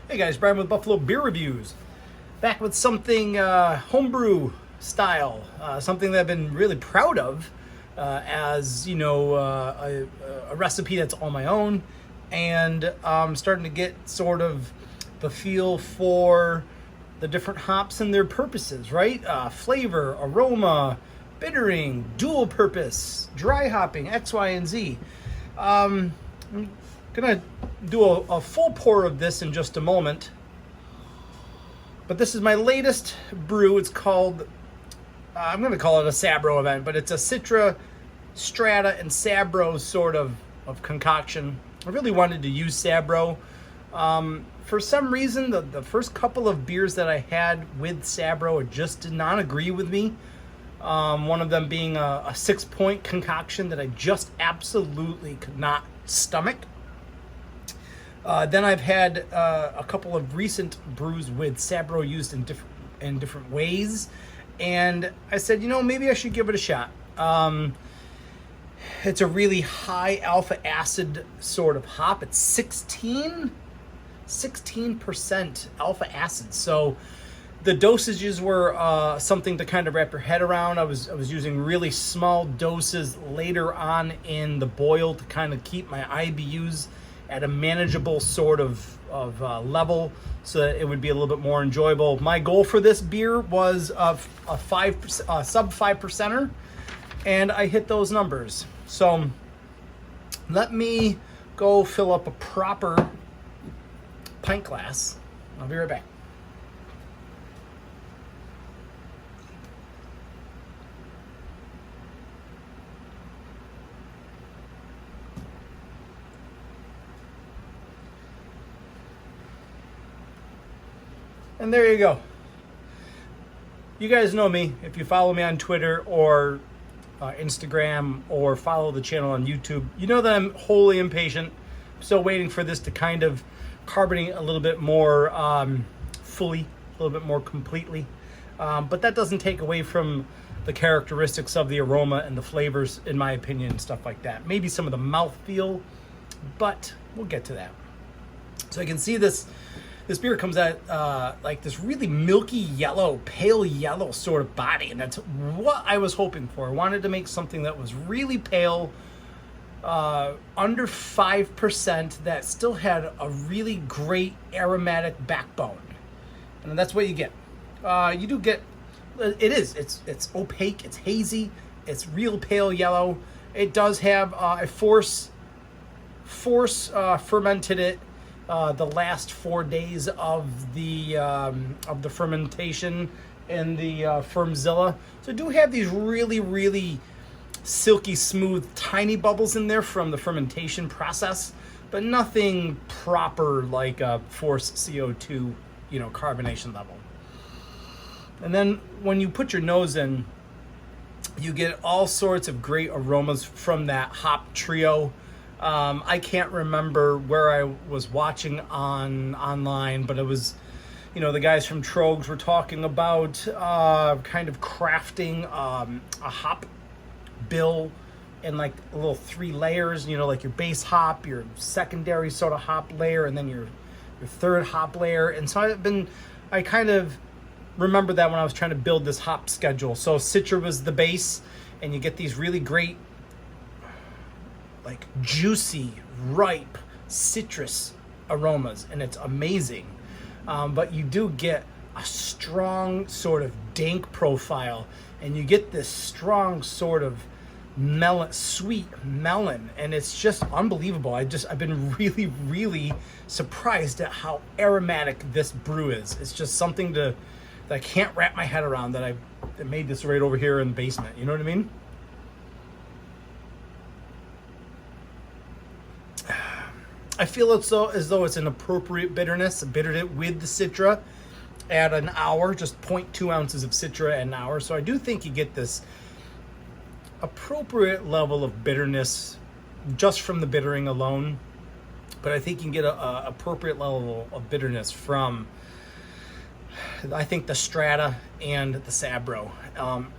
Hey guys, Brian with Buffalo Beer Reviews. Back with something homebrew style, something that I've been really proud of as, you know, a recipe that's all my own. And I'm starting to get sort of the feel for the different hops and their purposes, right? Flavor, aroma, bittering, dual purpose, dry hopping, X, Y, and Z. I'm gonna do a full pour of this in just a moment, but this is my latest brew. It's called, I'm gonna call it a Sabro event, but it's a Citra, Strata, and Sabro sort of concoction. I really wanted to use Sabro. For some reason, the first couple of beers that I had with Sabro just did not agree with me. One of them being a 6-point concoction that I just absolutely could not stomach. Then I've had a couple of recent brews with Sabro used in different ways, and I said, you know, maybe I should give it a shot. It's a really high alpha acid sort of hop. It's 16% alpha acid. So the dosages were something to kind of wrap your head around. I was using really small doses later on in the boil to kind of keep my IBUs at a manageable sort of level so that it would be a little bit more enjoyable. My goal for this beer was a sub 5%er, and I hit those numbers. So let me go fill up a proper pint glass. I'll be right back. And there you go. You guys know me. If you follow me on Twitter or Instagram or follow the channel on YouTube, you know that I'm wholly impatient. I'm still waiting for this to kind of carbonate a little bit more fully, a little bit more completely. But that doesn't take away from the characteristics of the aroma and the flavors, in my opinion, and stuff like that. Maybe some of the mouthfeel, but we'll get to that. So I can see this beer comes out like this really milky yellow, pale yellow sort of body, and that's what I was hoping for. I wanted to make something that was really pale, under 5%, that still had a really great aromatic backbone, and that's what you get. You do get, it's opaque, it's hazy, it's real pale yellow. It does have a force fermented it the last 4 days of the fermentation in the Firmzilla. So I do have these really silky smooth tiny bubbles in there from the fermentation process, but nothing proper like a force CO2, you know, carbonation level. And then when you put your nose in, you get all sorts of great aromas from that hop trio. I can't remember where I was watching online, but it was, you know, the guys from Trogs were talking about kind of crafting a hop bill in like a little 3 layers, you know, like your base hop, your secondary sort of hop layer, and then your third hop layer. And so I kind of remember that when I was trying to build this hop schedule. So Citra was the base, and you get these really great, like juicy, ripe citrus aromas, and it's amazing. But you do get a strong sort of dank profile, and you get this strong sort of sweet melon, and it's just unbelievable. I've been really surprised at how aromatic this brew is. It's just something that I can't wrap my head around, that I made this right over here in the basement. You know what I mean? I feel as though it's an appropriate bitterness. I bittered it with the Citra at an hour, just 0.2 ounces of Citra at an hour. So I do think you get this appropriate level of bitterness just from the bittering alone. But I think you can get a appropriate level of bitterness from, I think, the Strata and the Sabro.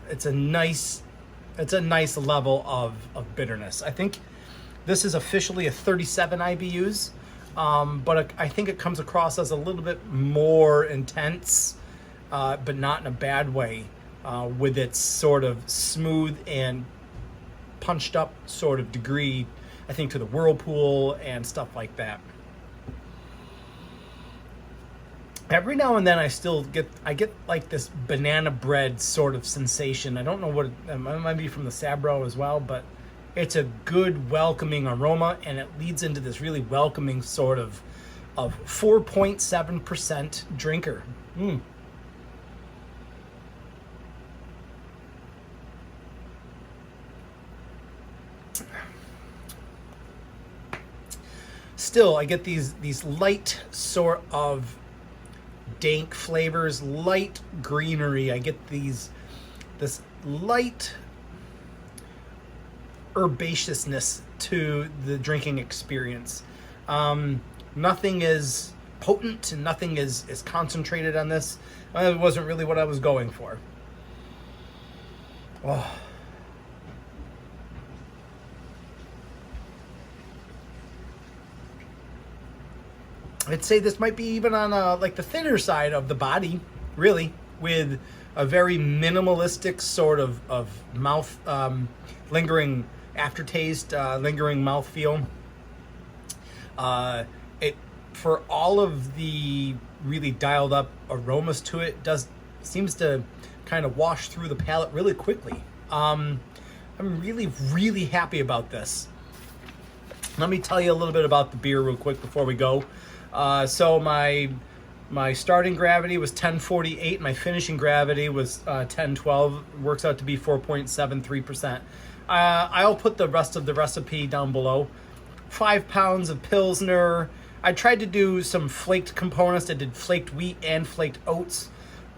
It's a nice level of bitterness. I think this is officially a 37 IBUs. but I think it comes across as a little bit more intense, but not in a bad way, with its sort of smooth and punched up sort of degree, I think, to the Whirlpool and stuff like that. Every now and then I get like this banana bread sort of sensation. I don't know what it might be from the Sabro as well, but it's a good welcoming aroma, and it leads into this really welcoming sort of 4.7% drinker. Still, I get these light sort of dank flavors, light greenery. I get this light herbaceousness to the drinking experience. Nothing is potent and nothing is concentrated on this. It wasn't really what I was going for. Oh. I'd say this might be even on like the thinner side of the body, really, with a very minimalistic sort of mouth, lingering aftertaste, lingering mouthfeel. It, for all of the really dialed up aromas to it, seems to kind of wash through the palate really quickly. I'm really, really happy about this. Let me tell you a little bit about the beer real quick before we go. So my starting gravity was 1048. My finishing gravity was 1012. Works out to be 4.73%. I'll put the rest of the recipe down below. 5 pounds of Pilsner. I tried to do some flaked components. I did flaked wheat and flaked oats.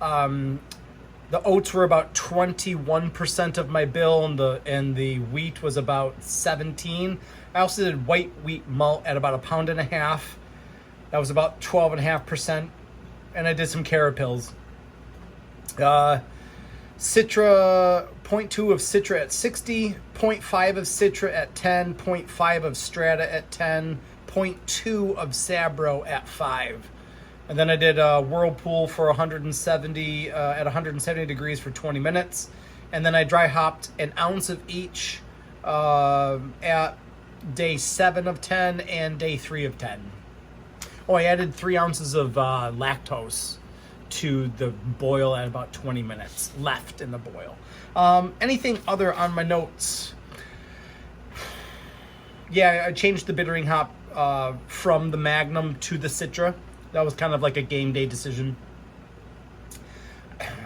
The oats were about 21% of my bill, and the wheat was about 17. I also did white wheat malt at about 1.5 pounds. That was about 12.5%, and I did some CaraPils. Citra, 0.2 of Citra at 60, 0.5 of Citra at 10, 0.5 of Strata at 10, 0.2 of Sabro at 5. And then I did Whirlpool for 170 at 170 degrees for 20 minutes, and then I dry hopped an ounce of each at day 7 of 10 and day 3 of 10. Oh, I added 3 ounces of lactose to the boil at about 20 minutes left in the boil. Anything other on my notes? Yeah, I changed the bittering hop from the Magnum to the Citra. That was kind of like a game day decision.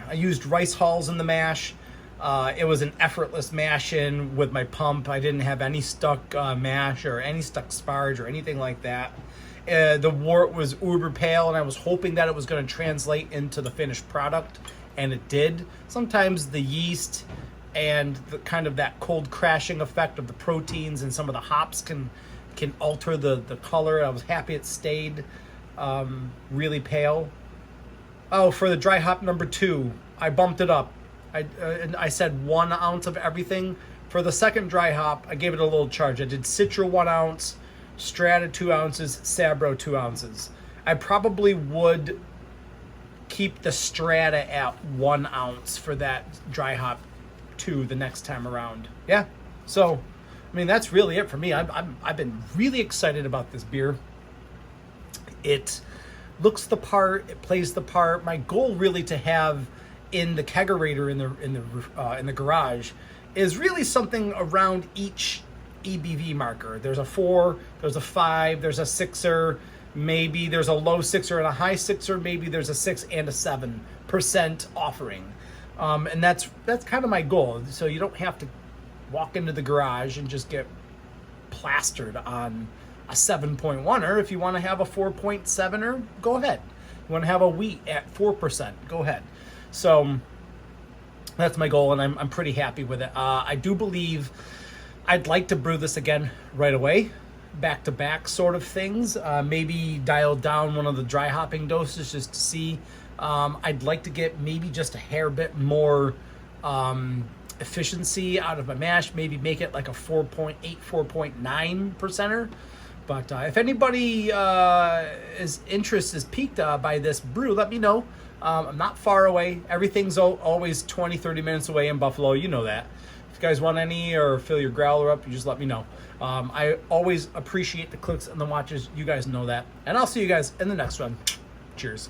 I used rice hulls in the mash. It was an effortless mash in with my pump. I didn't have any stuck mash or any stuck sparge or anything like that. The wort was uber pale, and I was hoping that it was going to translate into the finished product, and it did. Sometimes the yeast and the kind of that cold crashing effect of the proteins and some of the hops can alter the color. I was happy it stayed really pale. Oh, for the dry hop number 2, I bumped it up. I said 1 ounce of everything. For the second dry hop, I gave it a little charge. I did Citra 1 ounce, Strata 2 ounces, Sabro 2 ounces. I probably would keep the Strata at 1 ounce for that dry hop 2 the next time around. Yeah, so I mean that's really it for me. I've been really excited about this beer. It looks the part, it plays the part. My goal really to have in the kegerator in the garage is really something around each EBV marker. There's a 4, there's a 5, there's a 6er, maybe there's a low 6er and a high 6er, maybe there's a 6 and a 7% offering. And that's kind of my goal. So you don't have to walk into the garage and just get plastered on a 7.1er. If you want to have a 4.7er, go ahead. You want to have a wheat at 4%, go ahead. So that's my goal, and I'm pretty happy with it. I do believe I'd like to brew this again right away, back-to-back sort of things. Maybe dial down one of the dry hopping doses just to see. I'd like to get maybe just a hair bit more efficiency out of my mash. Maybe make it like a 4.8, 4.9%er. But if anybody is interest is piqued by this brew, let me know. I'm not far away. Everything's always 20, 30 minutes away in Buffalo. You know that. If you guys want any or fill your growler up, you just let me know. I always appreciate the clicks and the watches. You guys know that. And I'll see you guys in the next one. Cheers.